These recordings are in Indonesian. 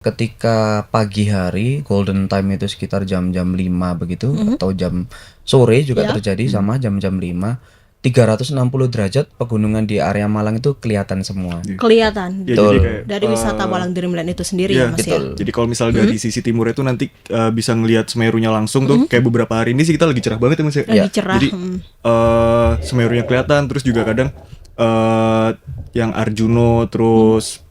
Ketika pagi hari, golden time itu sekitar jam-jam 5 begitu, atau jam sore juga Ya. terjadi sama jam-jam 5, 360 derajat pegunungan di area Malang itu kelihatan semua. Kelihatan Ya, Betul. jadi kayak dari wisata Malang Dreamland itu sendiri ya Iya, Mas ya. betul. Jadi kalau misal dari sisi timur itu nanti bisa ngelihat Semerunya langsung tuh. Kayak beberapa hari ini sih kita lagi cerah banget ya Mas ya. Lagi cerah. Jadi Semerunya kelihatan, terus juga kadang yang Arjuno, terus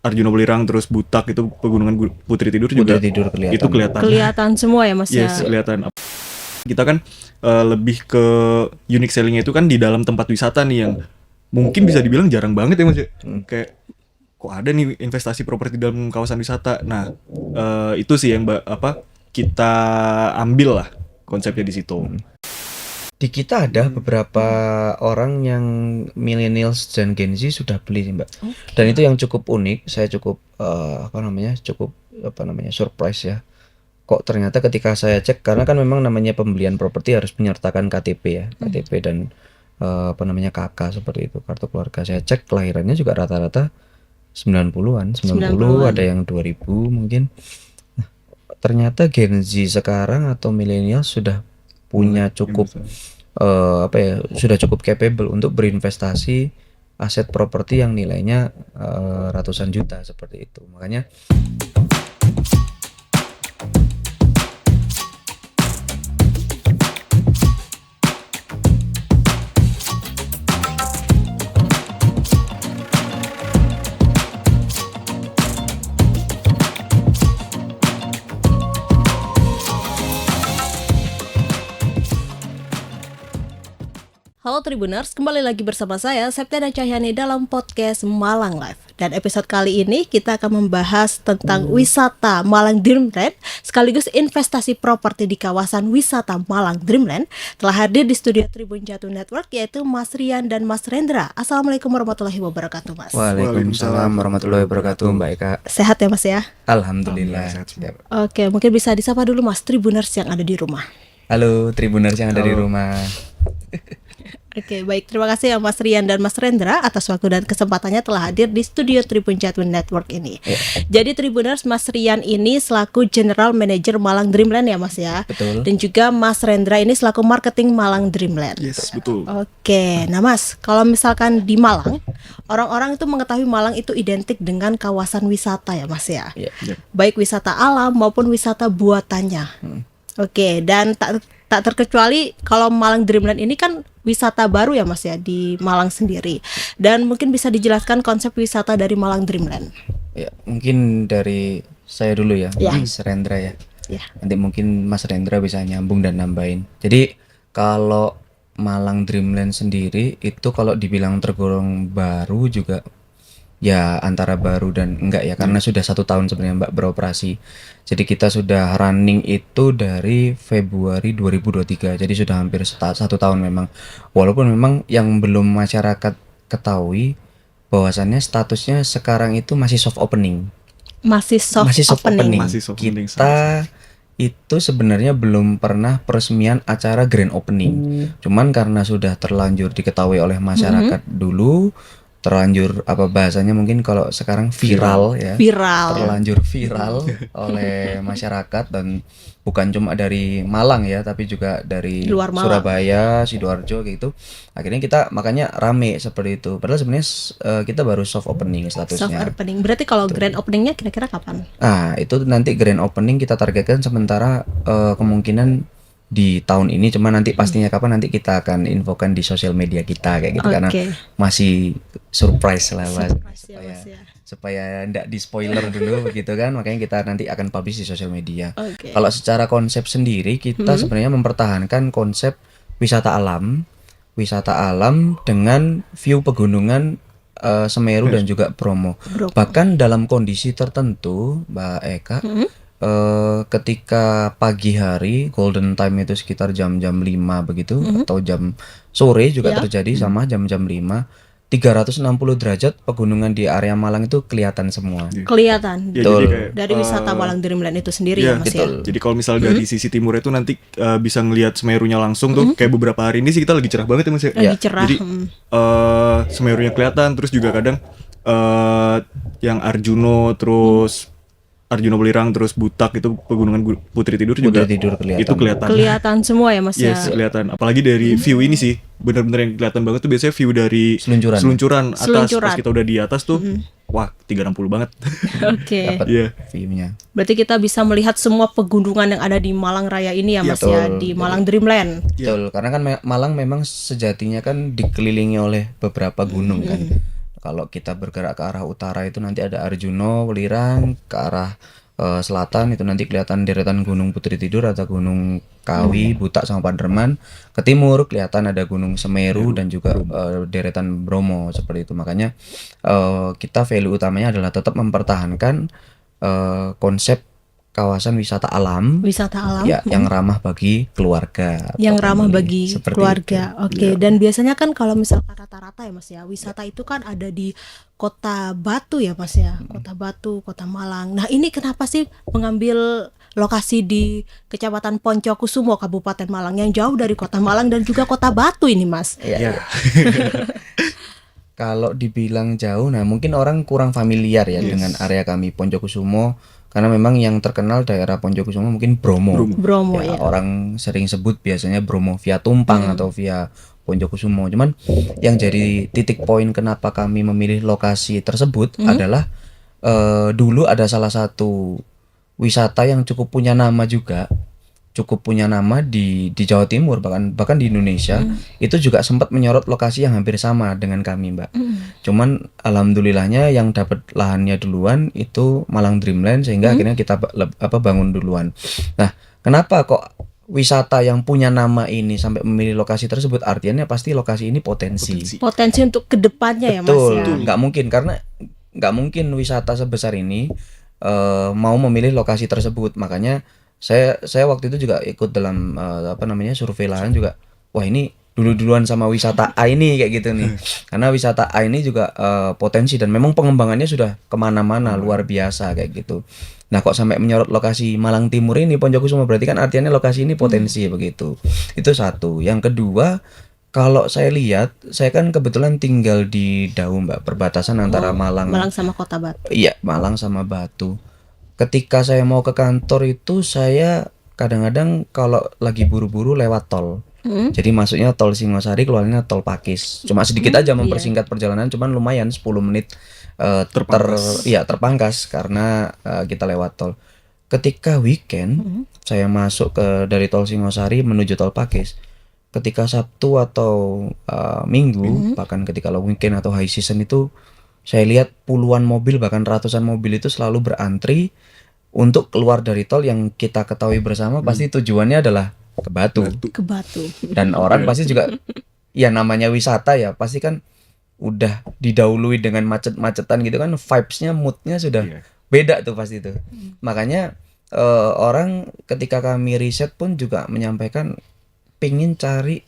Arjuno Welirang, terus Butak itu pegunungan Putri Tidur juga. Putri Tidur kelihatan. Itu kelihatan. Kelihatan semua ya Mas Yes, ya. kelihatan. Kita kan lebih ke unique sellingnya itu kan di dalam tempat wisata nih yang mungkin bisa dibilang jarang banget ya Mas ya. Kayak kok ada nih investasi properti dalam kawasan wisata. Nah, itu sih yang kita ambil lah konsepnya di situ. Di kita ada beberapa orang yang millennials dan Gen Z sudah beli sih, Mbak. Dan itu yang cukup unik, saya cukup surprise ya. Kok ternyata ketika saya cek, karena kan memang namanya pembelian properti harus menyertakan KTP ya, KTP dan KK seperti itu, kartu keluarga. Saya cek kelahirannya juga rata-rata 90-an, 90, ada yang 2000 mungkin. Nah, ternyata Gen Z sekarang atau milenial sudah punya cukup sudah cukup capable untuk berinvestasi aset properti yang nilainya ratusan juta seperti itu. Makanya Halo Tribuners, kembali lagi bersama saya Septiana Cahyani dalam podcast Malang Live. Dan episode kali ini kita akan membahas tentang wisata Malang Dreamland sekaligus investasi properti di kawasan wisata Malang Dreamland. Telah hadir di studio Tribun Jatuh Network yaitu Mas Rian dan Mas Rendra. Assalamualaikum warahmatullahi wabarakatuh Mas. Waalaikumsalam warahmatullahi wabarakatuh, Mbak Eka. Sehat ya Mas ya? Alhamdulillah. Siap. Oke, mungkin bisa disapa dulu Mas Tribuners yang ada di rumah. Halo Tribuners yang ada di rumah. Oke, baik. Terima kasih ya Mas Rian dan Mas Rendra atas waktu dan kesempatannya telah hadir di studio Tribun Jatuh Network ini. Jadi Tribuners, Mas Rian ini selaku General Manager Malang Dreamland ya Mas ya. Betul. Dan juga Mas Rendra ini selaku Marketing Malang Dreamland. Yes, betul. Oke, nah Mas, kalau misalkan di Malang, orang-orang itu mengetahui Malang itu identik dengan kawasan wisata ya Mas ya. Iya. Baik wisata alam maupun wisata buatannya. Oke, dan tak terkecuali kalau Malang Dreamland ini kan wisata baru ya Mas ya di Malang sendiri. Dan mungkin bisa dijelaskan konsep wisata dari Malang Dreamland. Ya, mungkin dari saya dulu ya, Ya. Mas Rendra ya. Ya. Nanti mungkin Mas Rendra bisa nyambung dan nambahin. Jadi kalau Malang Dreamland sendiri itu kalau dibilang tergolong baru juga ya antara baru dan enggak ya, karena sudah 1 tahun sebenarnya Mbak beroperasi. Jadi kita sudah running itu dari Februari 2023, jadi sudah hampir 1 tahun memang. Walaupun memang yang belum masyarakat ketahui bahwasannya statusnya sekarang itu masih soft opening. Masih soft opening. Masih soft opening. Kita itu sebenarnya belum pernah peresmian acara grand opening. Cuman karena sudah terlanjur diketahui oleh masyarakat dulu, terlanjur bahasanya mungkin kalau sekarang viral ya. Terlanjur viral oleh masyarakat, dan bukan cuma dari Malang ya, tapi juga dari Luar Malang. Surabaya, Sidoarjo gitu. Akhirnya kita makanya rame seperti itu. Padahal sebenarnya kita baru soft opening Soft statusnya. opening. Berarti kalau grand openingnya kira-kira kapan? Itu nanti grand opening kita targetkan sementara kemungkinan di tahun ini, cuma nanti pastinya kapan nanti kita akan infokan di sosial media kita kayak gitu. Karena masih surprise lah Mas. Surprise ya, Mas ya. Supaya enggak di spoiler dulu begitu kan, makanya kita nanti akan publish di sosial media. Oke. Kalau secara konsep sendiri kita sebenarnya mempertahankan konsep wisata alam dengan view pegunungan Semeru dan juga Bromo. Bahkan dalam kondisi tertentu Mbak Eka, ketika pagi hari, golden time itu sekitar jam-jam 5 begitu, atau jam sore juga terjadi sama jam-jam 5, 360 derajat pegunungan di area Malang itu kelihatan semua. Kelihatan Ya, jadi kayak dari wisata Malang Dreamland itu sendiri ya Mas ya. Jadi kalau misal dari sisi timur itu nanti bisa ngelihat Semerunya langsung tuh. Kayak beberapa hari ini sih kita lagi cerah banget ya Mas ya. Lagi cerah. Jadi Semerunya kelihatan, terus juga kadang yang Arjuno, terus Arjuna Welirang terus Butak itu pegunungan Putri Tidur juga Putri Tidur kelihatan. itu kelihatan. Kelihatan semua ya Mas ya. Yes, kelihatan. Apalagi dari view ini sih, benar-benar yang kelihatan banget tuh biasanya view dari Seluncuran. atas. Seluncuran. Pas kita udah di atas tuh, wah 360 banget. Oke. Dapat Iya. view-nya. Berarti kita bisa melihat semua pegunungan yang ada di Malang Raya ini ya Iya, Mas ya, betul, di betul. Malang Dreamland. Betul, karena kan Malang memang sejatinya kan dikelilingi oleh beberapa gunung kan. Kalau kita bergerak ke arah utara itu nanti ada Arjuna, Welirang, ke arah selatan itu nanti kelihatan deretan Gunung Putri Tidur atau Gunung Kawi, Butak sama Paderman. Ke timur kelihatan ada Gunung Semeru dan juga deretan Bromo seperti itu. Makanya kita value utamanya adalah tetap mempertahankan konsep kawasan wisata alam Wisata alam. ya yang ramah bagi keluarga Yang atau ramah family, bagi seperti keluarga. itu. Oke, dan biasanya kan kalau misalkan rata-rata ya Mas ya, wisata itu kan ada di Kota Batu ya Mas ya. Kota Batu, Kota Malang. Nah, ini kenapa sih mengambil lokasi di Kecamatan Poncokusumo, Kabupaten Malang yang jauh dari Kota Malang dan juga Kota Batu ini Mas? Iya. Kalau dibilang jauh, nah mungkin orang kurang familiar ya dengan area kami Poncokusumo, karena memang yang terkenal daerah Poncokusumo mungkin Bromo. Bromo Ya, ya. orang sering sebut biasanya Bromo via Tumpang atau via Poncokusumo. Cuman yang jadi titik poin kenapa kami memilih lokasi tersebut adalah dulu ada salah satu wisata yang cukup punya nama juga, cukup punya nama di Jawa Timur bahkan di Indonesia. Itu juga sempat menyorot lokasi yang hampir sama dengan kami, Mbak. Cuman alhamdulillahnya yang dapat lahannya duluan itu Malang Dreamland, sehingga akhirnya kita bangun duluan. Nah, kenapa kok wisata yang punya nama ini sampai memilih lokasi tersebut? Artinya pasti lokasi ini potensi. Potensi untuk kedepannya ya Mas Betul, ya. nggak mungkin, karena nggak mungkin wisata sebesar ini mau memilih lokasi tersebut. Makanya saya waktu itu juga ikut dalam survei lahan juga. Wah, ini duluan sama wisata A ini kayak gitu nih. Karena wisata A ini juga potensi dan memang pengembangannya sudah kemana-mana luar biasa kayak gitu. Nah, kok sampai menyorot lokasi Malang Timur ini Poncokusumo, berarti kan artinya lokasi ini potensi begitu. Itu satu. Yang kedua, kalau saya lihat, saya kan kebetulan tinggal di Daum, Mbak, perbatasan antara Malang sama Kota Batu. Iya, Malang sama Batu. Ketika saya mau ke kantor itu saya kadang-kadang kalau lagi buru-buru lewat tol. Jadi masuknya tol Singosari, keluarnya tol Pakis. Cuma sedikit aja mempersingkat perjalanan, cuman lumayan 10 menit terpangkas karena kita lewat tol. Ketika weekend saya masuk dari tol Singosari menuju tol Pakis. Ketika Sabtu atau Minggu, bahkan ketika weekend atau high season itu saya lihat puluhan mobil bahkan ratusan mobil itu selalu berantri untuk keluar dari tol yang kita ketahui bersama pasti tujuannya adalah ke Batu. Ke Batu. Dan orang pasti juga ya namanya wisata ya, pasti kan udah didahului dengan macet-macetan gitu kan, vibes-nya, mood-nya sudah beda tuh pasti tuh. Makanya orang ketika kami riset pun juga menyampaikan pingin cari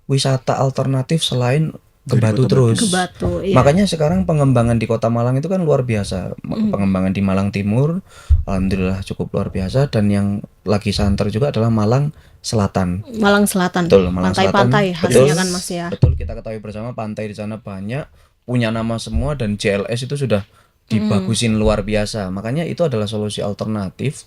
wisata alternatif selain ke Batu terus. Ke Batu, iya. Makanya sekarang pengembangan di Kota Malang itu kan luar biasa. Pengembangan di Malang Timur alhamdulillah cukup luar biasa, dan yang lagi santer juga adalah Malang Selatan. Malang Selatan. Betul, Malang Pantai-pantai Selatan. hasilnya Betul. kan Mas ya. Betul, kita ketahui bersama pantai di sana banyak, punya nama semua, dan JLS itu sudah dibagusin luar biasa. Makanya itu adalah solusi alternatif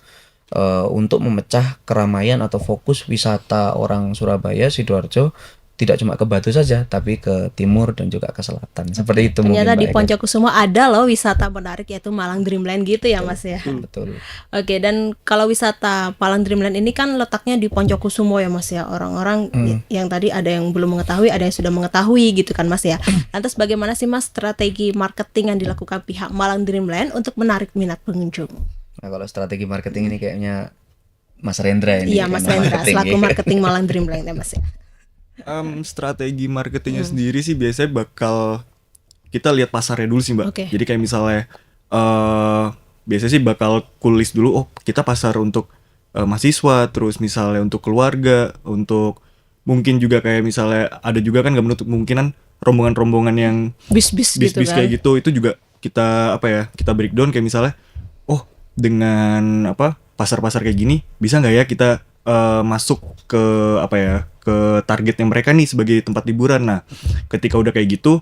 untuk memecah keramaian atau fokus wisata orang Surabaya, Sidoarjo tidak cuma ke Batu saja, tapi ke timur dan juga ke selatan. Seperti itu. Ternyata mungkin di Mbak Eka. Poncokusumo ada loh wisata menarik, yaitu Malang Dreamland gitu ya Mas ya. Betul. Oke, dan kalau wisata Malang Dreamland ini kan letaknya di Poncokusumo ya Mas ya. Orang-orang yang tadi ada yang belum mengetahui, ada yang sudah mengetahui gitu kan Mas ya. Lantas bagaimana sih Mas strategi marketing yang dilakukan pihak Malang Dreamland untuk menarik minat pengunjung? Nah, kalau strategi marketing ini kayaknya Mas Rendra ini. Iya Mas Rendra, marketing, selaku ya. marketing Malang Dreamland ya Mas ya. Strategi marketingnya sendiri sih biasanya bakal kita lihat pasarnya dulu sih Mbak. Oke. Jadi kayak misalnya biasanya sih bakal kulis dulu, oh kita pasar untuk mahasiswa, terus misalnya untuk keluarga, untuk mungkin juga kayak misalnya ada juga kan nggak menutup kemungkinan rombongan-rombongan yang Bis-bis gitu bis-bis kan. kayak gitu, itu juga kita kita breakdown kayak misalnya, oh dengan pasar-pasar kayak gini bisa nggak ya kita masuk ke ke targetnya mereka nih sebagai tempat liburan. Nah ketika udah kayak gitu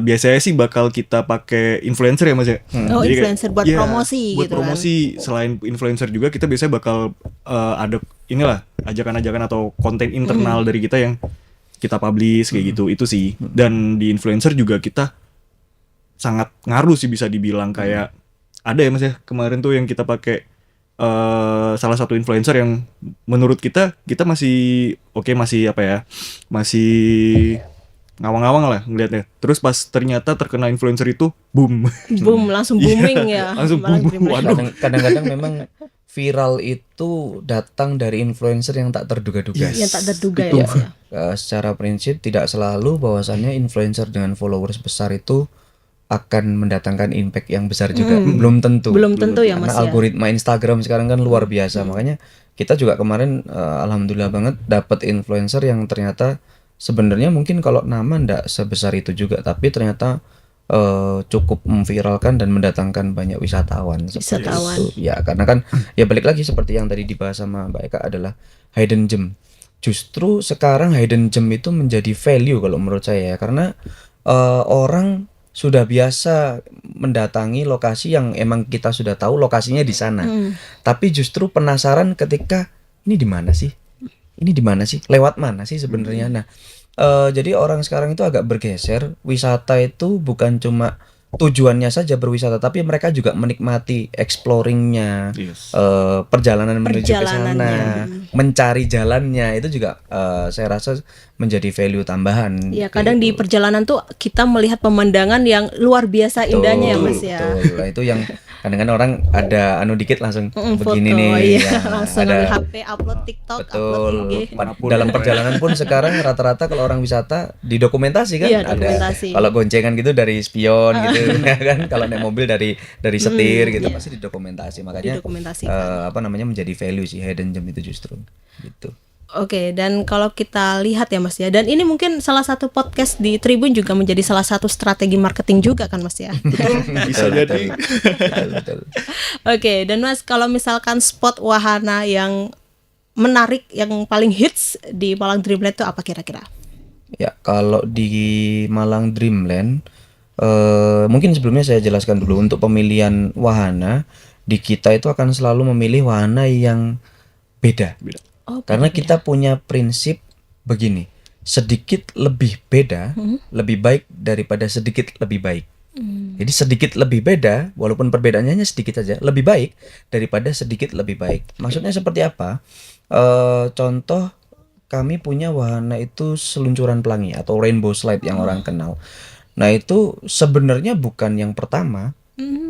biasanya sih bakal kita pakai influencer ya Mas ya. Oh, Jadi influencer buat iya, promosi buat gitu kan. promosi. Selain influencer juga kita biasanya bakal ada inilah ajakan-ajakan atau konten internal dari kita yang kita publish kayak gitu. Itu sih. Dan di influencer juga kita sangat ngaruh sih bisa dibilang, kayak ada ya Mas ya kemarin tuh yang kita pakai salah satu influencer yang menurut kita masih oke, masih apa ya, masih ngawang-ngawang lah ngelihatnya. Terus pas ternyata terkena influencer itu boom. Boom, langsung booming ya. Langsung Malang boom. Dreamland. Waduh. Kadang-kadang memang viral itu datang dari influencer yang tak terduga-duga. Yang tak terduga ya, Ya, Mas ya. secara prinsip tidak selalu bahwasannya influencer dengan followers besar itu akan mendatangkan impact yang besar juga. Belum tentu. Belum tentu ya, Karena Mas ya. algoritma Instagram sekarang kan luar biasa. Makanya kita juga kemarin alhamdulillah banget dapat influencer yang ternyata sebenarnya mungkin kalau nama ndak sebesar itu juga, tapi ternyata cukup memviralkan dan mendatangkan banyak wisatawan seperti Wisatawan. itu. Ya, karena kan ya balik lagi seperti yang tadi dibahas sama Mbak Eka adalah hidden gem. Justru sekarang hidden gem itu menjadi value kalau menurut saya ya, karena orang sudah biasa mendatangi lokasi yang emang kita sudah tahu lokasinya di sana. Tapi justru penasaran ketika ini di mana sih? Ini di mana sih? Lewat mana sih sebenarnya? Nah, jadi orang sekarang itu agak bergeser. Wisata itu bukan cuma tujuannya saja berwisata, tapi mereka juga menikmati exploringnya, Yes. perjalanan menuju ke sana, Perjalanannya. mencari jalannya itu juga saya rasa menjadi value tambahan. Ya, kadang di perjalanan tuh kita melihat pemandangan yang luar biasa indahnya ya, Mas ya. Betul. Nah, itu yang kadang-kadang orang ada dikit langsung begini Foto, nih. iya. Ya, Langsung ada- ambil HP, upload TikTok, Betul. upload IG. Dalam perjalanan pun sekarang rata-rata kalau orang wisata didokumentasi kan, Iya, ada dokumentasi. kalau goncengan gitu dari spion gitu ya kan, kalau naik mobil dari setir gitu iya. pasti didokumentasi. Makanya Didokumentasikan. apa namanya menjadi value sih hidden gem itu justru gitu. Oke, dan kalau kita lihat ya Mas ya, dan ini mungkin salah satu podcast di Tribun juga menjadi salah satu strategi marketing juga kan Mas ya. Bisa jadi. Betul. Oke, dan Mas kalau misalkan spot wahana yang menarik yang paling hits di Malang Dreamland itu apa kira-kira? Ya, kalau di Malang Dreamland, mungkin sebelumnya saya jelaskan dulu untuk pemilihan wahana di kita itu akan selalu memilih wahana yang beda. Oh, Karena kita punya prinsip begini, sedikit lebih beda lebih baik daripada sedikit lebih baik. Jadi sedikit lebih beda, walaupun perbedaannya hanya sedikit saja, lebih baik daripada sedikit lebih baik. Maksudnya seperti apa? Contoh, kami punya wahana itu seluncuran pelangi atau rainbow slide yang orang kenal. Nah, itu sebenarnya bukan yang pertama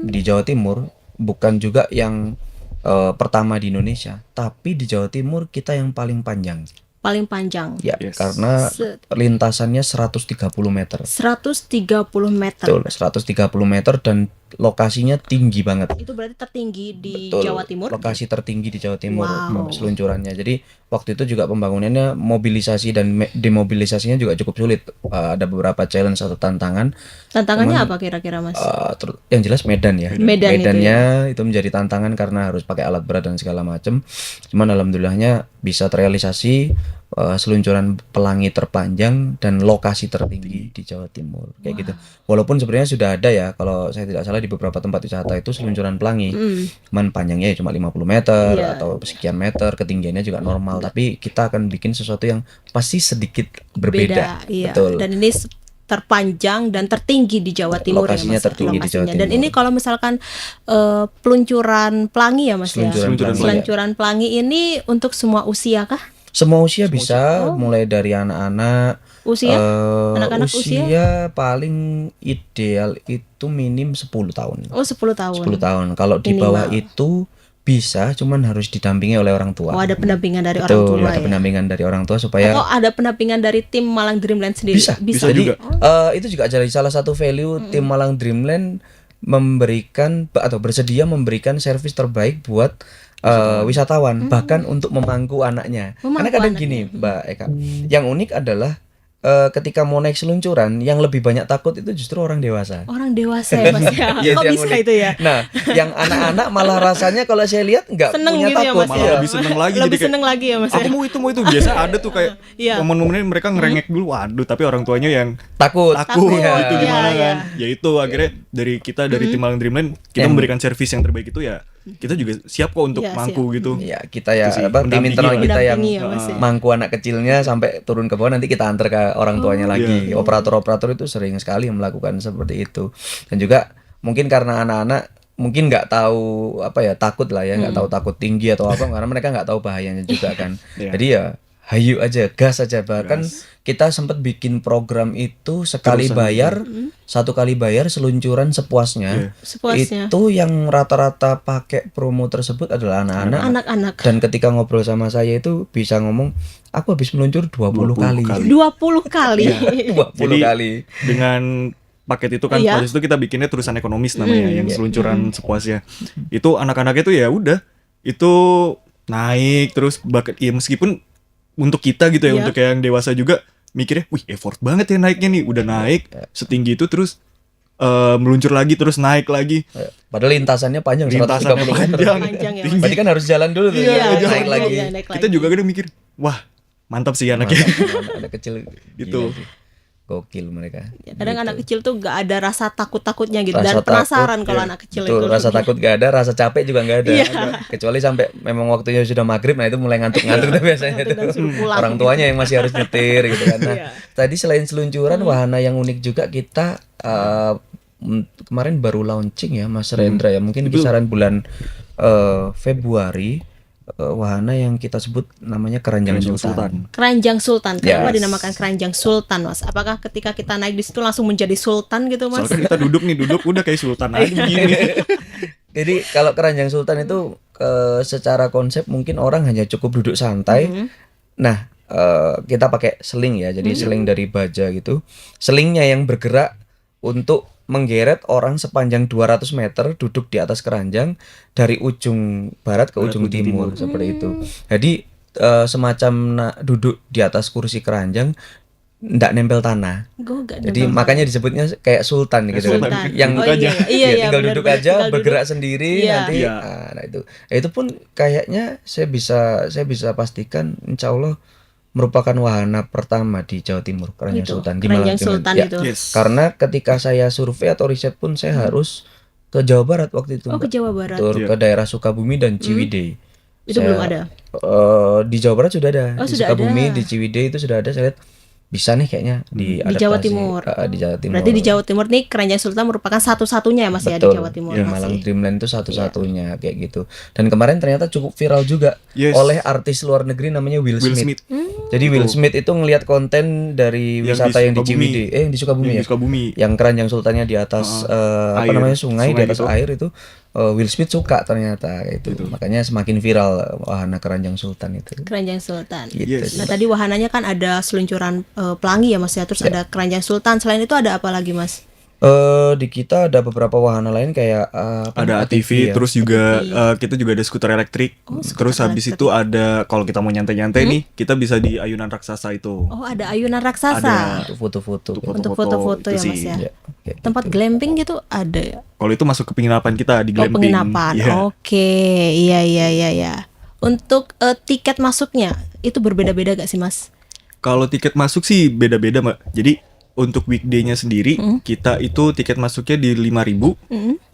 di Jawa Timur, bukan juga yang pertama di Indonesia, tapi di Jawa Timur kita yang paling panjang. Paling panjang. Ya, Yes. karena lintasannya 130 meter. 130 meter. Betul, 130 meter dan lokasinya tinggi banget. Itu berarti tertinggi di Betul, Jawa Timur. lokasi tertinggi di Jawa Timur Wow. seluncurannya. Jadi waktu itu juga pembangunannya, mobilisasi dan demobilisasinya juga cukup sulit. Ada beberapa challenge atau tantangan. Tantangannya apa kira-kira Mas? Yang jelas Medan ya. Medan itu Medannya itu menjadi tantangan karena harus pakai alat berat dan segala macam. Cuman alhamdulillahnya bisa terrealisasi, seluncuran pelangi terpanjang dan lokasi tertinggi di Jawa Timur kayak gitu. Walaupun sebenarnya sudah ada ya, kalau saya tidak salah di beberapa tempat wisata itu seluncuran pelangi. Cuman panjangnya ya cuma 50 meter Iya. atau sekian meter, ketinggiannya juga normal, tapi kita akan bikin sesuatu yang pasti sedikit berbeda. Iya. Betul. Dan ini terpanjang dan tertinggi di Jawa Timur Lokasinya ya Mas. tertinggi di Jawa Dan Timur. ini kalau misalkan peluncuran pelangi ya Mas ya. Seluncuran pelangi. Seluncuran pelangi ini untuk semua usia kah? Semua usia bisa, mulai dari anak-anak. Usia? Anak-anak usia paling ideal itu minim 10 tahun. Oh, 10 tahun. 10 tahun. Kalau di bawah itu bisa, cuman harus didampingi oleh orang tua. Oh, ada pendampingan dari orang Betul, tua ada ya. pendampingan dari orang tua supaya Atau ada pendampingan dari tim Malang Dreamland sendiri? bisa. Jadi itu juga jadi salah satu value tim Malang Dreamland, memberikan atau bersedia memberikan servis terbaik buat wisatawan, bahkan untuk memangku anaknya. Karena kadang gini, Mbak Eka, yang unik adalah ketika mau naik seluncuran yang lebih banyak takut itu justru orang dewasa. Orang dewasa ya Mas ya. Iya, Kok yang bisa unik. itu ya? Nah, yang anak-anak malah rasanya kalau saya lihat nggak Seneng punya gitu ya takut. Mas Malah ya. lebih seneng lagi, Lebih jadi kayak, seneng lagi ya Mas ya. Aku mau itu biasa ada tuh kayak Iya. momen-momennya mereka ngerengek dulu, waduh, tapi orang tuanya yang Takut. takut Takut, itu iya, gimana iya. kan? Ya itu akhirnya dari kita dari tim Malang Dreamland kita Yang- memberikan servis yang terbaik itu ya kita juga siap kok untuk Iya, mangku gitu. Ya, kita ya Itu sih, apa tim mendampingi internal lah. kita yang Mendampingi ya, Mas, ya. mangku anak kecilnya sampai turun ke bawah, nanti kita antar ke orang tuanya lagi. Iya. Operator-operator itu sering sekali melakukan seperti itu. Dan juga mungkin karena anak-anak mungkin nggak tahu apa ya, takut lah ya, nggak tahu takut tinggi atau apa, karena mereka nggak tahu bahayanya juga kan. Iya. Jadi ya hayu aja, gas aja. Bahkan kita sempat bikin program itu sekali Terusan bayar, satu kali bayar seluncuran sepuasnya. Sepuasnya. Itu yang rata-rata pakai promo tersebut adalah anak-anak. Anak-anak. Dan ketika ngobrol sama saya itu bisa ngomong, aku habis meluncur 20 kali. 20 kali. 20 Jadi, kali. Dengan paket itu kan Iya. pada itu kita bikinnya terusan ekonomis namanya yang seluncuran sepuasnya. Itu anak-anak itu ya udah itu naik terus ya meskipun untuk kita gitu ya, Iya. untuk yang dewasa juga mikirnya, wih effort banget ya naiknya nih, udah naik setinggi itu terus meluncur lagi terus naik lagi, Padahal lintasannya panjang, lintasannya 130 meter. panjang, Panjang ya, tinggi. Berarti kan harus jalan dulu tuh. Iya, ya, jalan naik dulu. lagi. Iya, naik Kita lagi. juga kadang mikir, wah mantap sih anaknya. Anak kecil Gitu. gila sih. Gokil mereka. Ya, kadang anak kecil tuh gak ada rasa takut-takutnya gitu dan Rasa penasaran takut, kalau iya. anak kecil Betul, itu. rasa takut gak ada, rasa capek juga gak ada. Iya. Kecuali sampai memang waktunya sudah maghrib, nah itu mulai ngantuk-ngantuk tuh biasanya Ngantuk dan tuh. suruh pulang. Orang tuanya yang masih harus nyetir gitu kan. Nah, Iya. tadi selain seluncuran, wahana yang unik juga kita kemarin baru launching ya Mas Rendra ya, mungkin kisaran bulan Februari, wahana yang kita sebut namanya Keranjang Sultan. Keranjang Sultan. Kenapa Yes. dinamakan Keranjang Sultan, Mas? Apakah ketika kita naik di situ langsung menjadi sultan gitu, Mas? Soalnya kan kita duduk udah kayak sultan aja begini. Jadi kalau Keranjang Sultan itu secara konsep mungkin orang hanya cukup duduk santai. Nah, kita pakai seling ya. Jadi seling dari baja gitu. Selingnya yang bergerak untuk menggeret orang sepanjang 200 meter duduk di atas keranjang dari ujung barat ke ujung timur seperti itu. Jadi semacam duduk di atas kursi keranjang ndak nempel tanah. Gue gak Jadi makanya disebutnya kayak sultan gitu Sultan. kan. Sultan. Yang Oh, aja. iya, ya, tinggal benar, duduk benar. aja, Tinggal bergerak duduk. sendiri Iya. nanti. Iya. Nah itu. Ya, itu pun kayaknya saya bisa pastikan insya Allah merupakan wahana pertama di Jawa Timur, Keranjang Itu, Sultan di Keranjang Malang. Sultan Ya, itu. Yes. karena ketika saya survei atau riset pun saya harus ke Jawa Barat waktu itu. Oh, ke Mbak. Jawa Barat. Betul, Iya. ke daerah Sukabumi dan Ciwidey. Itu belum ada. Di Jawa Barat sudah ada. Oh, Di sudah Sukabumi, ada. di Ciwidey itu sudah ada. Saya lihat bisa nih kayaknya Di diadaptasi. Jawa Timur. Di Jawa Timur. Berarti di Jawa Timur nih Keranjang Sultan merupakan satu-satunya ya, Mas ya di Betul. Jawa Timur. Di Mas, Malang ya. Dreamland itu satu-satunya kayak gitu. Dan kemarin ternyata cukup viral juga Yes. oleh artis luar negeri namanya Will Smith. Jadi Will Smith itu ngelihat konten dari Yang wisata di yang di Sukabumi. Ciwidey, yang di Sukabumi Yang ya. di Sukabumi. Yang Keranjang Sultannya di atas apa Air. namanya sungai di Sungai atas gitu. air itu Will Smith suka ternyata kayak itu. Makanya semakin viral wahana Keranjang Sultan itu. Keranjang Sultan. Gitu. Yes. Nah, tadi wahananya kan ada seluncuran pelangi ya, Mas ya. Terus ada Keranjang Sultan. Selain itu ada apa lagi, Mas? Di kita ada beberapa wahana lain kayak Ada ATV, ya. terus juga kita juga ada skuter elektrik. Terus habis itu ada kalau kita mau nyantai-nyantai nih, kita bisa di ayunan raksasa itu. Oh, ada ayunan raksasa. Untuk foto-foto. Untuk foto-foto itu ya, Mas sih. ya. Ya, kayak Tempat glamping gitu ada ya? Kalau itu masuk ke penginapan kita di Oh, glamping. penginapan. Iya. Oke, iya. Untuk tiket masuknya itu berbeda-beda gak sih, Mas? Kalau tiket masuk sih beda-beda, Mbak. Jadi untuk weekday-nya sendiri kita itu tiket masuknya di 5.000.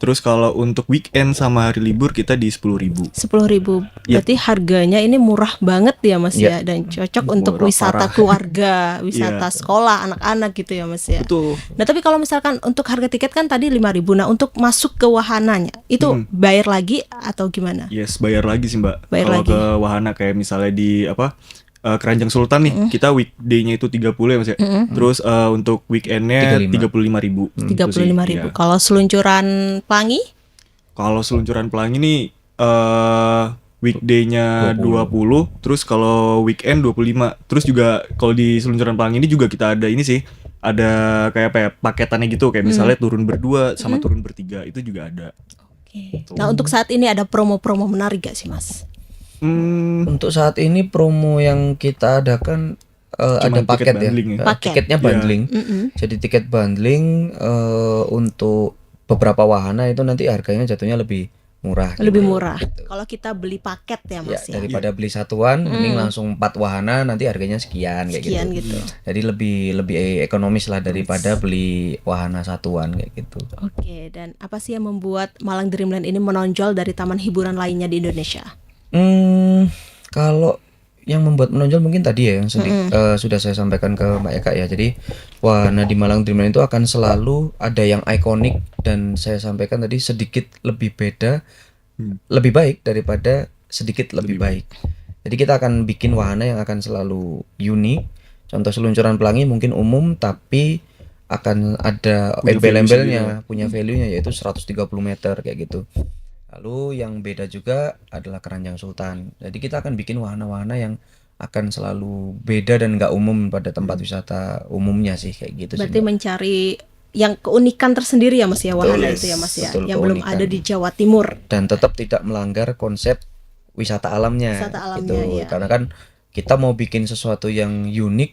Terus kalau untuk weekend sama hari libur kita di 10.000. 10.000. Berarti harganya ini murah banget ya, Mas Iya. ya, dan cocok untuk Murah wisata parah. keluarga, wisata sekolah anak-anak gitu ya, Mas ya. Betul. Nah, tapi kalau misalkan untuk harga tiket kan tadi 5.000. Nah, untuk masuk ke wahananya itu bayar lagi atau gimana? Yes, bayar lagi sih, Mbak. Bayar Kalau lagi. ke wahana kayak misalnya di Keranjang Sultan nih, kita weekday-nya itu 30 ya, Mas ya. Terus untuk weekend-nya 35.000. 35.000. Iya. Kalau seluncuran pelangi? Kalau seluncuran pelangi nih weekday-nya 20, terus kalau weekend 25. Terus juga kalau di seluncuran pelangi ini juga kita ada ini sih, ada kayak apa ya, paketannya gitu, kayak misalnya turun berdua sama turun bertiga, itu juga ada. Oke. Nah, untuk saat ini ada promo-promo menarik gak sih, Mas? Untuk saat ini promo yang kita adakan Cuman ada tiket paket ya. bundling ya? Paket. Tiketnya Iya. bundling. Jadi tiket bundling untuk beberapa wahana itu nanti harganya jatuhnya lebih murah Lebih gitu. murah. Kalau kita beli paket ya Ya, Mas ya. daripada beli satuan, mending langsung 4 wahana nanti harganya sekian kayak Sekian gitu. gitu. Jadi lebih ekonomis lah daripada beli wahana satuan kayak gitu. Oke, dan apa sih yang membuat Malang Dreamland ini menonjol dari taman hiburan lainnya di Indonesia? Kalau yang membuat menonjol mungkin tadi ya yang sudah saya sampaikan ke Mbak Eka ya. Jadi wahana di Malang Dreamland itu akan selalu ada yang ikonik dan saya sampaikan tadi sedikit lebih beda, lebih baik daripada sedikit lebih baik. Jadi kita akan bikin wahana yang akan selalu unik. Contoh seluncuran pelangi mungkin umum tapi akan ada Punya value embel-embelnya, sendiri. punya value-nya yaitu 130 meter kayak gitu. Lalu yang beda juga adalah Keranjang Sultan. Jadi kita akan bikin wahana-wahana yang akan selalu beda dan nggak umum pada tempat wisata umumnya sih kayak gitu sih, Berarti Mbak. mencari yang keunikan tersendiri ya Mas ya, wahana Betul, itu ya Mas ya, betul, yang belum keunikan. ada di Jawa Timur. Dan tetap tidak melanggar konsep wisata alamnya Wisata alamnya, gitu. iya. Karena kan kita mau bikin sesuatu yang unik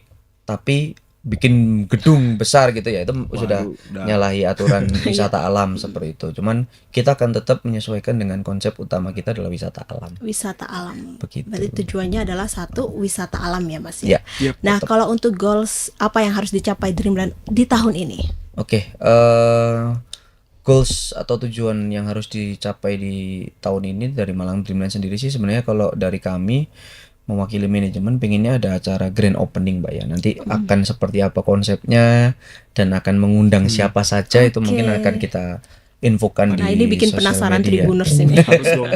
tapi bikin gedung besar gitu ya, itu sudah udah. nyalahi aturan wisata alam seperti itu. Cuman kita akan tetap menyesuaikan dengan konsep utama kita adalah wisata alam. Wisata alam. Begitu. Berarti tujuannya adalah satu wisata alam ya Mas ya. Ya. Yep. Nah, kalau untuk goals apa yang harus dicapai Dreamland di tahun ini? Oke, goals atau tujuan yang harus dicapai di tahun ini dari Malang Dreamland sendiri sih sebenarnya kalau dari kami mewakili manajemen pengennya ada acara grand opening Mbak ya. Nanti akan seperti apa konsepnya dan akan mengundang siapa saja itu mungkin Oke. akan kita infokan Nah, di ini bikin sosial penasaran media. Tribuners ini. Harus dong.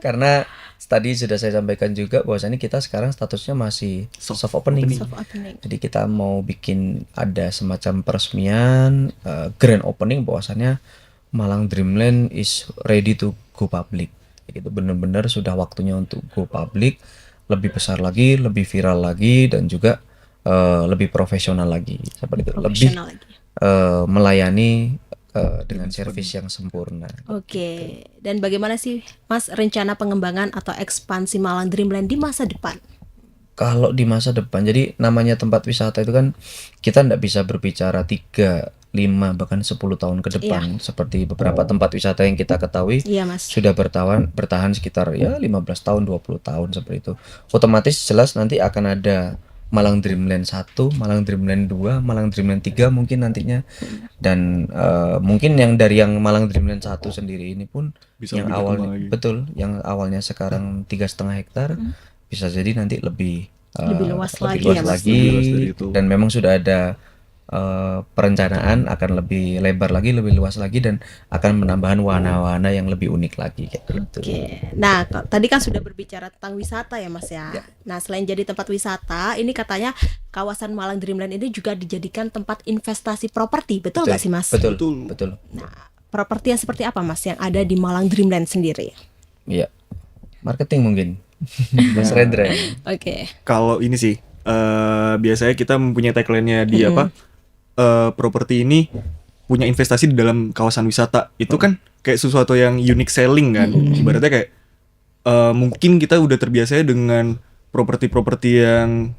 Karena tadi sudah saya sampaikan juga bahwasannya kita sekarang statusnya masih soft opening. Soft opening. Jadi kita mau bikin ada semacam peresmian grand opening bahwasannya Malang Dreamland is ready to go public. Gitu benar-benar sudah waktunya untuk go public, lebih besar lagi, lebih viral lagi dan juga lebih profesional lagi seperti itu. Lebih Profesional lagi. melayani dengan servis yang sempurna. Oke, dan bagaimana sih Mas rencana pengembangan atau ekspansi Malang Dreamland di masa depan? Kalau di masa depan, jadi namanya tempat wisata itu kan kita nggak bisa berbicara 3, 5 bahkan 10 tahun ke depan seperti beberapa tempat wisata yang kita ketahui Iya Mas. sudah bertahan sekitar ya 15 tahun 20 tahun seperti itu. Otomatis jelas nanti akan ada Malang Dreamland 1, Malang Dreamland 2, Malang Dreamland 3 mungkin nantinya. Dan mungkin yang dari yang Malang Dreamland 1 sendiri ini pun Bisa yang lebih berkembang awalnya lagi. betul, yang awalnya sekarang 3,5 hektar bisa jadi nanti lebih Lebih luas lagi luas ya, Mas? lagi. Lebih luas dari itu. Dan memang sudah ada perencanaan akan lebih lebar lagi, lebih luas lagi dan akan menambahkan warna-warna yang lebih unik lagi kayak gitu. Oke. Nah, tadi kan sudah berbicara tentang wisata ya Mas ya. Nah, selain jadi tempat wisata, ini katanya kawasan Malang Dreamland ini juga dijadikan tempat investasi properti, betul nggak sih Mas? Betul, Betul. betul. Nah, properti yang seperti apa Mas yang ada di Malang Dreamland sendiri? Iya. Marketing mungkin. Mas Rendra. Oke. Kalau ini sih biasanya kita mempunyai tagline-nya di apa? Properti ini punya investasi di dalam kawasan wisata. Itu kan kayak sesuatu yang unique selling kan. Ibaratnya kayak mungkin kita udah terbiasa dengan properti-properti yang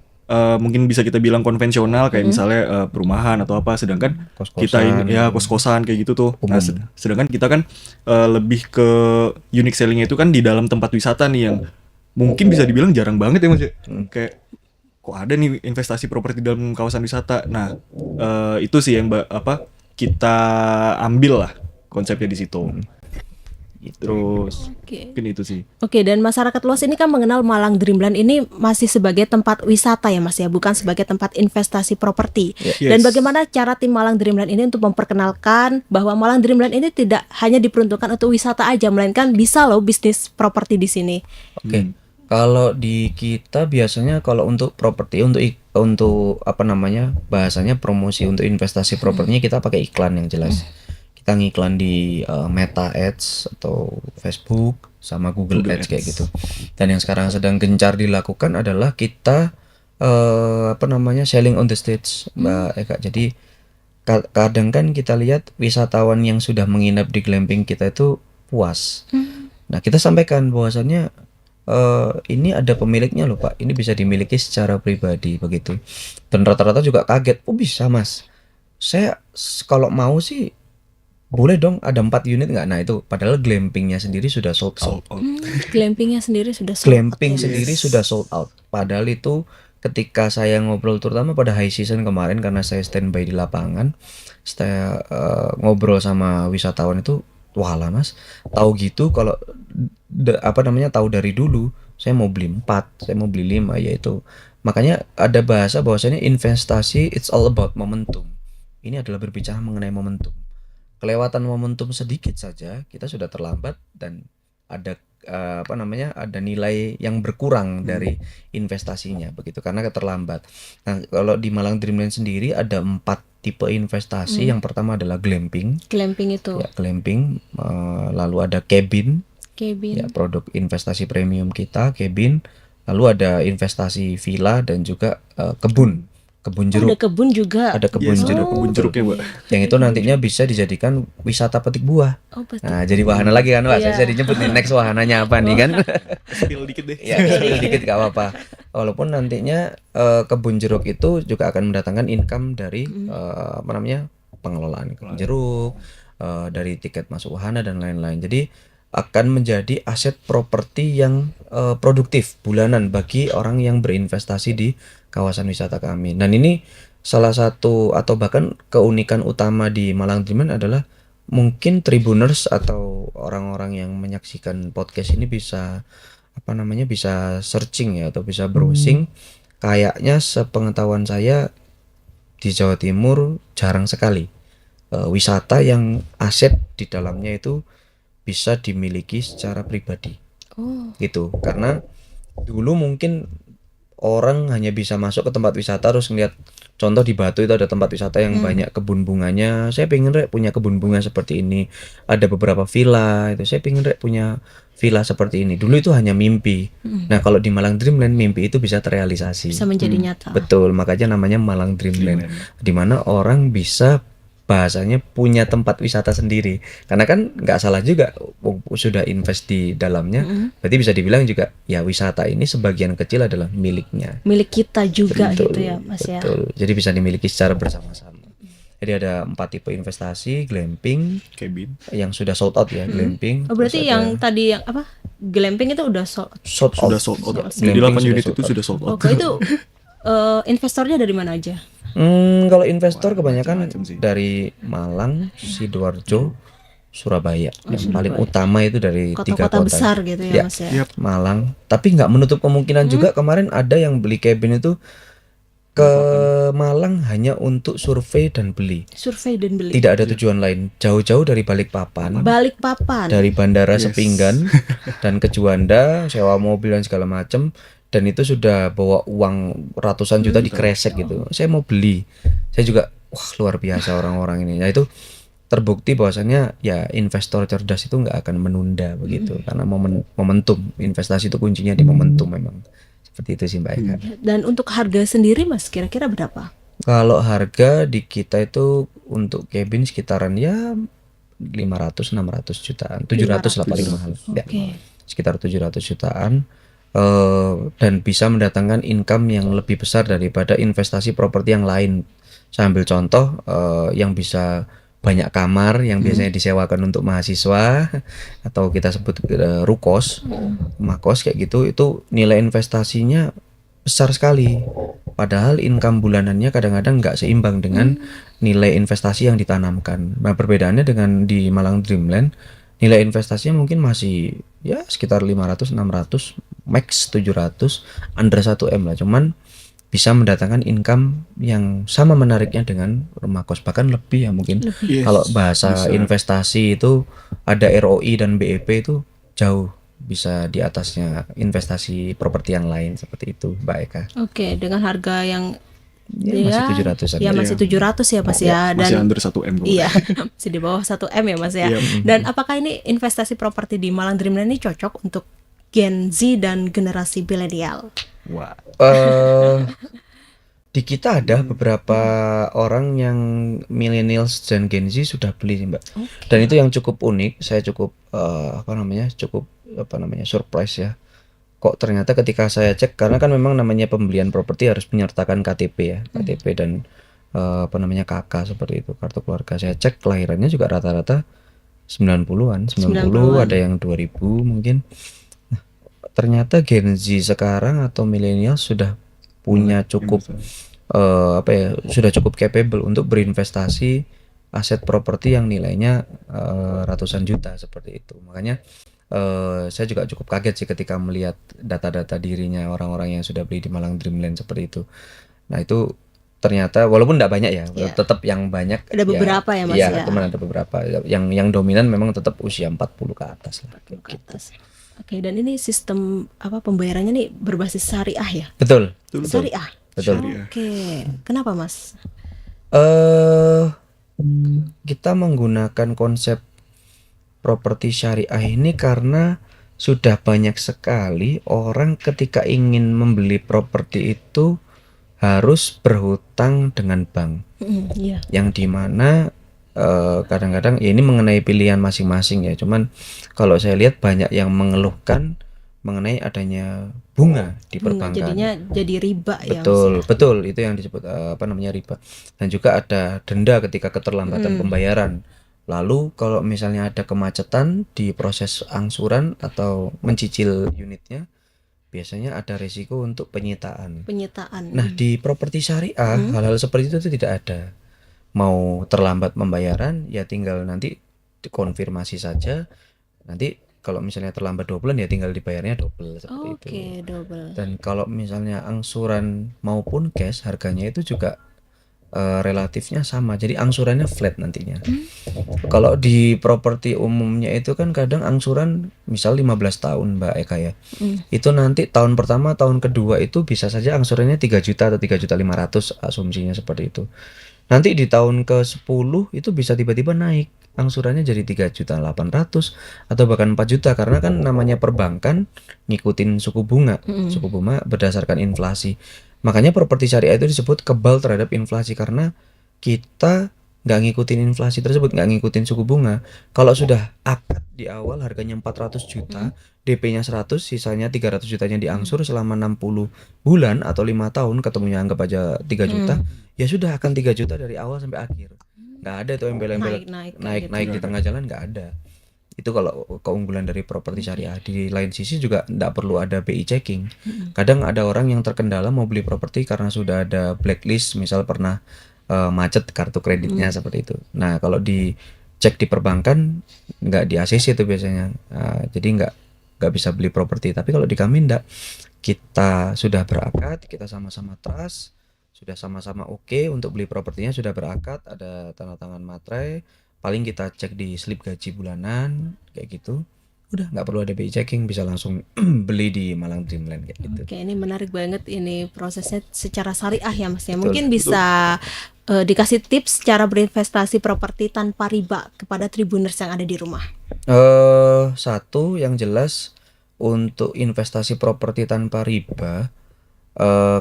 mungkin bisa kita bilang konvensional kayak misalnya perumahan atau apa, sedangkan Kos-kosan. kita ini ya kos-kosan kayak gitu tuh. Nah, Umum. sedangkan kita kan lebih ke unique sellingnya itu kan di dalam tempat wisata nih yang mungkin bisa dibilang jarang banget ya Mas ya. Kayak kok ada nih investasi properti dalam kawasan wisata. Nah, itu sih yang kita ambil lah konsepnya di situ. Terus Oke. mungkin itu sih. Oke, dan masyarakat luas ini kan mengenal Malang Dreamland ini masih sebagai tempat wisata ya Mas ya, bukan sebagai tempat investasi properti. Yes. Dan bagaimana cara tim Malang Dreamland ini untuk memperkenalkan bahwa Malang Dreamland ini tidak hanya diperuntukkan untuk wisata aja, melainkan bisa loh bisnis properti di sini. Oke. Kalau di kita biasanya kalau untuk properti untuk apa namanya bahasanya promosi untuk investasi propertinya kita pakai iklan yang jelas. Kita ngiklan di Meta Ads atau Facebook sama Google Ads kayak gitu. Dan yang sekarang sedang gencar dilakukan adalah kita apa namanya selling on the stage, Mbak Eka. Jadi kadang kan kita lihat wisatawan yang sudah menginap di glamping kita itu puas. Nah, kita sampaikan bahwasannya ini ada pemiliknya loh Pak, ini bisa dimiliki secara pribadi begitu. Dan rata-rata juga kaget, oh bisa Mas, saya kalau mau sih boleh dong ada 4 unit nggak? Nah itu padahal glampingnya sendiri sudah sold out. Sold out. Glampingnya sendiri sudah sold out Glamping ya, Mas? sendiri sudah sold out. Padahal itu ketika saya ngobrol terutama pada high season kemarin karena saya standby di lapangan, saya ngobrol sama wisatawan itu, walah Mas, tahu gitu kalau tahu dari dulu saya mau beli 4, saya mau beli 5 yaitu. Makanya ada bahasa bahwasanya investasi it's all about momentum. Ini adalah berbicara mengenai momentum. Kelewatan momentum sedikit saja kita sudah terlambat dan ada ada nilai yang berkurang dari investasinya begitu karena terlambat. Nah, kalau di Malang Dreamland sendiri ada 4 tipe investasi. Yang pertama adalah glamping. Glamping itu Ya, glamping. Lalu ada cabin. cabin. Ya, produk investasi premium kita, cabin. Lalu ada investasi villa dan juga kebun Ada jeruk. kebun juga. Ada kebun Yes, ada jeruk. kebun jeruknya, Mbak. Yang itu nantinya bisa dijadikan wisata petik buah. Oh, pasti. Nah, jadi wahana lagi kan, Pak. Iya. Saya nyebut nih next wahananya apa nih kan? Spill dikit deh. Ya, spill dikit gak apa-apa. Walaupun nantinya kebun jeruk itu juga akan mendatangkan income dari pengelolaan kebun jeruk, dari tiket masuk wahana dan lain-lain. Jadi akan menjadi aset properti yang produktif bulanan bagi orang yang berinvestasi di kawasan wisata kami. Dan ini salah satu atau bahkan keunikan utama di Malang Dreamland adalah mungkin Tribuners atau orang-orang yang menyaksikan podcast ini bisa bisa searching ya atau bisa browsing. Kayaknya sepengetahuan saya di Jawa Timur jarang sekali wisata yang aset di dalamnya itu bisa dimiliki secara pribadi Oh, gitu. Karena dulu mungkin orang hanya bisa masuk ke tempat wisata terus ngeliat contoh di Batu itu ada tempat wisata yang banyak kebun bunganya. Saya pengen Rek punya kebun bunga seperti ini. Ada beberapa villa itu. Saya pengen Rek punya villa seperti ini. Dulu itu hanya mimpi. Nah, kalau di Malang Dreamland mimpi itu bisa terrealisasi. bisa menjadi nyata. Betul, makanya namanya Malang Dreamland. Di mana orang bisa bahasanya punya tempat wisata sendiri. Karena kan nggak salah juga sudah invest di dalamnya. Berarti bisa dibilang juga ya wisata ini sebagian kecil adalah miliknya. Milik kita juga Betul, gitu ya, Mas ya. betul. Jadi bisa dimiliki secara bersama-sama. Jadi ada 4 tipe investasi, glamping Cabin. yang sudah sold out ya, glamping. Oh, berarti Terus yang ada tadi yang apa? Glamping itu udah sold. sold out. Sudah sold out. Ya, Jadi glamping 8 unit sold itu out. sudah sold out. Oke, itu investornya dari mana aja? Kalau investor kebanyakan macam-macam sih. dari Malang, Sidoarjo, Surabaya. Yang paling utama itu dari 3 Kota-kota kota. besar gitu ya, Ya. Mas ya. Yap. Malang. Tapi nggak menutup kemungkinan juga kemarin ada yang beli cabin itu ke Malang hanya untuk survei dan beli. Survei dan beli. Tidak ada tujuan lain. Jauh-jauh dari Balikpapan, Balikpapan. dari Bandara Sepinggan dan ke Juanda, sewa mobil dan segala macam. Dan itu sudah bawa uang ratusan juta dikresek gitu. Saya mau beli. Saya juga wah luar biasa orang-orang ini. Nah itu terbukti bahwasannya ya investor cerdas itu nggak akan menunda begitu karena momentum investasi itu kuncinya di momentum memang seperti itu sih Mbak Eka. Dan untuk harga sendiri, Mas, kira-kira berapa? Kalau harga di kita itu untuk cabin sekitaran ya 500-600 jutaan, 700 lah paling mahal. Ya, Oke. sekitar 700 jutaan. Dan bisa mendatangkan income yang lebih besar daripada investasi properti yang lain. Saya ambil contoh yang bisa banyak kamar yang biasanya disewakan untuk mahasiswa atau kita sebut rukos, makos kayak gitu, itu nilai investasinya besar sekali. Padahal income bulanannya kadang-kadang nggak seimbang dengan nilai investasi yang ditanamkan. Nah, perbedaannya dengan di Malang Dreamland, nilai investasinya mungkin masih ya sekitar 500-600, max 700, under 1M lah. Cuman bisa mendatangkan income yang sama menariknya dengan rumah kos, bahkan lebih ya mungkin. Yes, Kalau bahasa bisa. investasi itu ada ROI dan BEP itu jauh bisa di atasnya investasi properti yang lain seperti itu, Mbak Eka. Oke, dengan harga yang Ya, masih 700-an. ya masih 700 ya, Mas ya. Masih Dan under 1M kok. iya, masih di bawah 1M ya, Mas ya. Iya. Dan apakah ini investasi properti di Malang Dreamland ini cocok untuk Gen Z dan generasi milenial? Wah. Di kita ada beberapa orang yang millennials dan Gen Z sudah beli sih, Mbak. Dan itu yang cukup unik. Saya cukup surprise ya. kok ternyata ketika saya cek, karena kan memang namanya pembelian properti harus menyertakan KTP ya, KTP dan apa namanya KK seperti itu, kartu keluarga. Saya cek kelahirannya juga rata-rata 90-an, 90, 90-an. ada yang 2000 mungkin. Ternyata Gen Z sekarang atau milenial sudah punya cukup apa ya, sudah cukup capable untuk berinvestasi aset properti yang nilainya ratusan juta seperti itu. Makanya saya juga cukup kaget sih ketika melihat data-data dirinya orang-orang yang sudah beli di Malang Dreamland seperti itu. Nah itu ternyata walaupun tidak banyak ya, Iya. tetap yang banyak Ada beberapa ya, Mas, iya, ya? teman ada beberapa. Yang dominan memang tetap usia 40 ke atas lah. Ke atas. Oke, dan ini sistem apa pembayarannya nih berbasis syariah ya? Betul. Syariah. Betul. Oke, kenapa, Mas? eh Kita menggunakan konsep properti syariah ini karena sudah banyak sekali orang ketika ingin membeli properti itu harus berhutang dengan bank, Iya. yang dimana kadang-kadang ya ini mengenai pilihan masing-masing ya. Cuman kalau saya lihat banyak yang mengeluhkan mengenai adanya bunga di Bunga, perbankan. jadinya jadi riba ya, Mas, Betul, ya? betul, itu yang disebut apa namanya riba. Dan juga ada denda ketika keterlambatan pembayaran. Lalu kalau misalnya ada kemacetan di proses angsuran atau mencicil unitnya, biasanya ada risiko untuk penyitaan. Penyitaan. Nah, di properti syariah hal-hal seperti itu tidak ada. Mau terlambat pembayaran ya tinggal nanti dikonfirmasi saja. Nanti kalau misalnya terlambat 2 bulan ya tinggal dibayarnya double seperti itu. Oke, double. Dan kalau misalnya angsuran maupun cash harganya itu juga relatifnya sama. Jadi angsurannya flat nantinya. Kalau di properti umumnya itu kan kadang angsuran misal 15 tahun Mbak Eka ya. Itu nanti tahun pertama, tahun kedua itu bisa saja angsurannya 3 juta atau 3.500.000 asumsinya seperti itu. Nanti di tahun ke-10 itu bisa tiba-tiba naik angsurannya jadi 3.800.000 atau bahkan 4 juta karena kan namanya perbankan ngikutin suku bunga berdasarkan inflasi. Makanya properti syariah itu disebut kebal terhadap inflasi karena kita nggak ngikutin inflasi tersebut, nggak ngikutin suku bunga. Kalau sudah akad di awal harganya 400 juta, DP-nya 100, sisanya 300 jutanya diangsur selama 60 bulan atau 5 tahun, ketemunya anggap aja 3 juta, ya sudah akan 3 juta dari awal sampai akhir. Nggak ada tuh embel-embel naik di tengah jalan, nggak ada. Itu kalau keunggulan dari properti syariah. Di lain sisi juga nggak perlu ada BI checking. Kadang ada orang yang terkendala mau beli properti karena sudah ada blacklist, misal pernah macet kartu kreditnya seperti itu. Nah kalau dicek di perbankan nggak di ACC itu biasanya. Jadi nggak bisa beli properti. Tapi kalau di kami nggak, kita sudah berakad, kita sama-sama trust, sudah sama-sama oke untuk beli propertinya, sudah berakad, ada tanda tangan materai, paling kita cek di slip gaji bulanan kayak gitu, udah nggak perlu ada BI checking, bisa langsung beli di Malang Dreamland kayak gitu. Oke, ini menarik banget ini prosesnya secara syariah ya, Mas ya. Mungkin bisa dikasih tips cara berinvestasi properti tanpa riba kepada Tribuners yang ada di rumah. Satu yang jelas untuk investasi properti tanpa riba,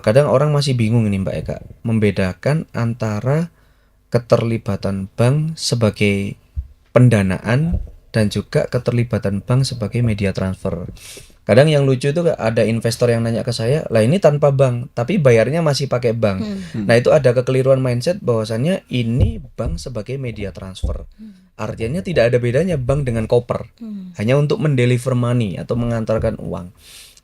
kadang orang masih bingung ini Mbak Eka, membedakan antara keterlibatan bank sebagai pendanaan dan juga keterlibatan bank sebagai media transfer. Kadang yang lucu itu ada investor yang nanya ke saya, lah ini tanpa bank, tapi bayarnya masih pakai bank. Nah itu ada kekeliruan mindset bahwasannya ini bank sebagai media transfer. Artinya tidak ada bedanya bank dengan koper, hanya untuk mendeliver money atau mengantarkan uang.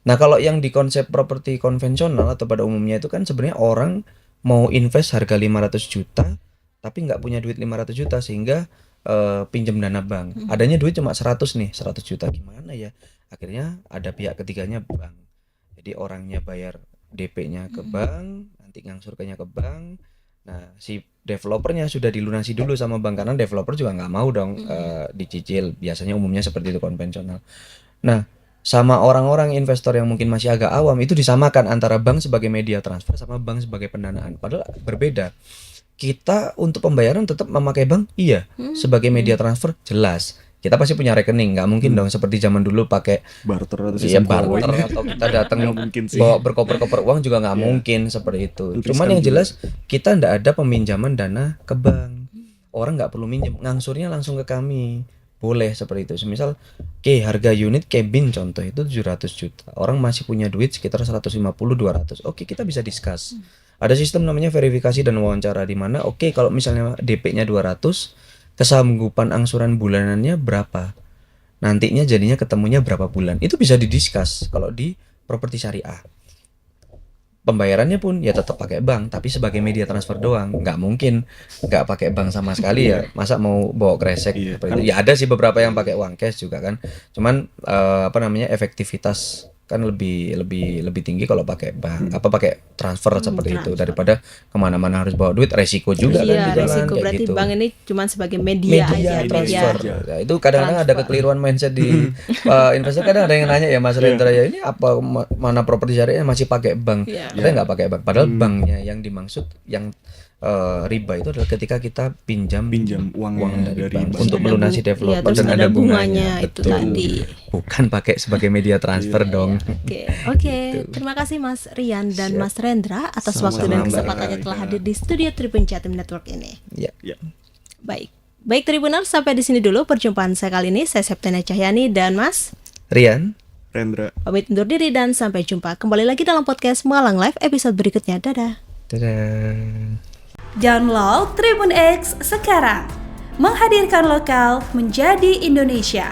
Nah kalau yang di konsep properti konvensional atau pada umumnya itu kan sebenarnya orang mau invest harga 500 juta, tapi nggak punya duit 500 juta sehingga pinjam dana bank. Adanya duit cuma 100 nih, 100 juta gimana ya? Akhirnya ada pihak ketiganya bank. Jadi orangnya bayar DP-nya ke bank, nanti ngangsurkannya ke bank. Nah, si developernya sudah dilunasi dulu sama bank karena developer juga nggak mau dong dicicil. Biasanya umumnya seperti itu konvensional. Nah, sama orang-orang investor yang mungkin masih agak awam itu disamakan antara bank sebagai media transfer sama bank sebagai pendanaan. Padahal berbeda. Kita untuk pembayaran tetap memakai bank, iya. Sebagai media transfer, jelas. Kita pasti punya rekening, nggak mungkin dong seperti zaman dulu pakai barter atau iya sistem barter koin. atau kita datang Nggak mungkin sih. bawa berkoper-koper uang juga nggak mungkin seperti itu. Itu Cuman riskan yang juga. jelas kita nggak ada peminjaman dana ke bank. Orang nggak perlu minjem, ngangsurnya langsung ke kami. boleh seperti itu. Semisal, oke, harga unit cabin contoh itu 700 juta. Orang masih punya duit sekitar 150-200. Oke, kita bisa discuss. Ada sistem namanya verifikasi dan wawancara di mana oke kalau misalnya DP-nya 200, kesanggupan angsuran bulanannya berapa? Nantinya jadinya ketemunya berapa bulan? Itu bisa didiskus kalau di properti syariah. Pembayarannya pun ya tetap pakai bank, tapi sebagai media transfer doang. Nggak mungkin nggak pakai bank sama sekali ya. Masa mau bawa kresek Iya, seperti kan. itu? Ya ada sih beberapa yang pakai uang cash juga kan. Cuman efektivitas kan lebih tinggi kalau pakai bank, pakai transfer seperti itu transfer. daripada kemana-mana harus bawa duit, resiko juga kan Iya, di jalan resiko kayak berarti gitu. bank ini cuma sebagai media, Media aja, transfer. media. Ya, itu kadang-kadang ada transfer. kekeliruan mindset di investor. Kadang ada yang nanya ya Mas Rendra ya ini apa mana properti syariah masih pakai bank? Iya. Kita nggak pakai bank. Padahal banknya yang dimaksud yang riba itu adalah ketika kita pinjam uang dari dari bank bank. untuk Ada melunasi iya, development terus dan ada ada bunganya itu Betul. tadi. Bukan pakai sebagai media transfer dong. Oke. Terima kasih Mas Rian dan Siap. Mas Rendra atas Sama-sama, waktu dan Mbak kesempatannya Rika. telah hadir di studio Tribun Jatim Network ini. Ya. Ya. Baik Tribuners, sampai di sini dulu perjumpaan saya kali ini. Saya Septiana Cahyani dan Mas Rian. Rendra. pamit undur diri dan sampai jumpa kembali lagi dalam podcast Malang Live episode berikutnya. Dadah. Dadah. Download Tribun X sekarang. Menghadirkan lokal menjadi Indonesia.